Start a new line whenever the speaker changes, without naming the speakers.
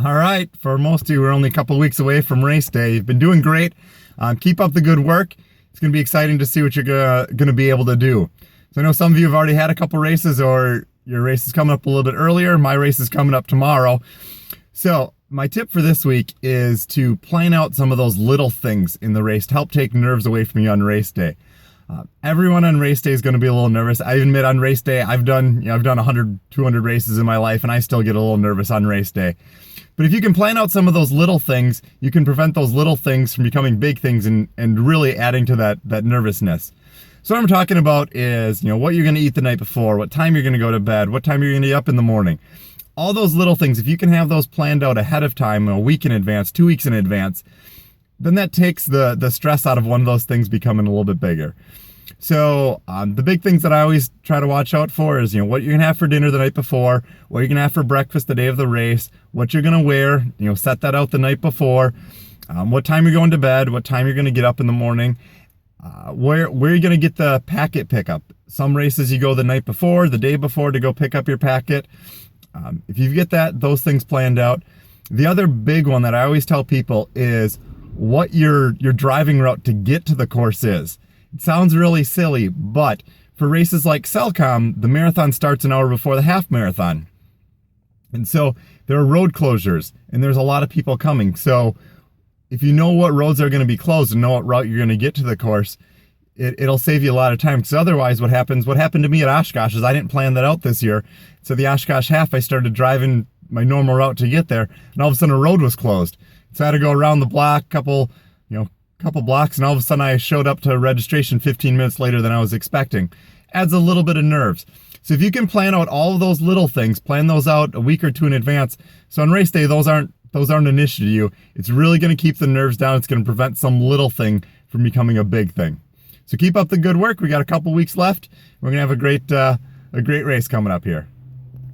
All right, for most of you, we're only a couple weeks away from race day. You've been doing great. Keep up the good work. It's going to be exciting to see what you're going to be able to do. So I know some of you have already had a couple races, or your race is coming up a little bit earlier. My race is coming up tomorrow. So my tip for this week is to plan out some of those little things in the race to help take nerves away from you on race day. Everyone on race day is going to be a little nervous. I admit on race day, I've done 100, 200 races in my life, and I still get a little nervous on race day. But if you can plan out some of those little things, you can prevent those little things from becoming big things and really adding to that nervousness. So what I'm talking about is, what you're going to eat the night before, what time you're going to go to bed, what time you're going to get up in the morning. All those little things, if you can have those planned out ahead of time, a week in advance, 2 weeks in advance, then that takes the stress out of one of those things becoming a little bit bigger. So the big things that I always try to watch out for is, what you're going to have for dinner the night before, what you're going to have for breakfast the day of the race, what you're going to wear, set that out the night before, what time you're going to bed, what time you're going to get up in the morning, where you're going to get the packet pickup. Some races you go the night before, the day before to go pick up your packet. If you get those things planned out. The other big one that I always tell people is what your driving route to get to the course is. It sounds really silly, but for races like Cellcom, the marathon starts an hour before the half marathon. And so there are road closures, and there's a lot of people coming. So if you know what roads are going to be closed and know what route you're going to get to the course, it'll save you a lot of time. Because otherwise what happened to me at Oshkosh is I didn't plan that out this year. So the Oshkosh half, I started driving my normal route to get there, and all of a sudden a road was closed. So I had to go around the block, couple blocks, and all of a sudden I showed up to registration 15 minutes later than I was expecting. Adds a little bit of nerves. So if you can plan out all of those little things, plan those out a week or two in advance. So on race day, those aren't an issue to you. It's really going to keep the nerves down. It's going to prevent some little thing from becoming a big thing. So keep up the good work. We got a couple weeks left. We're going to have a great race coming up here.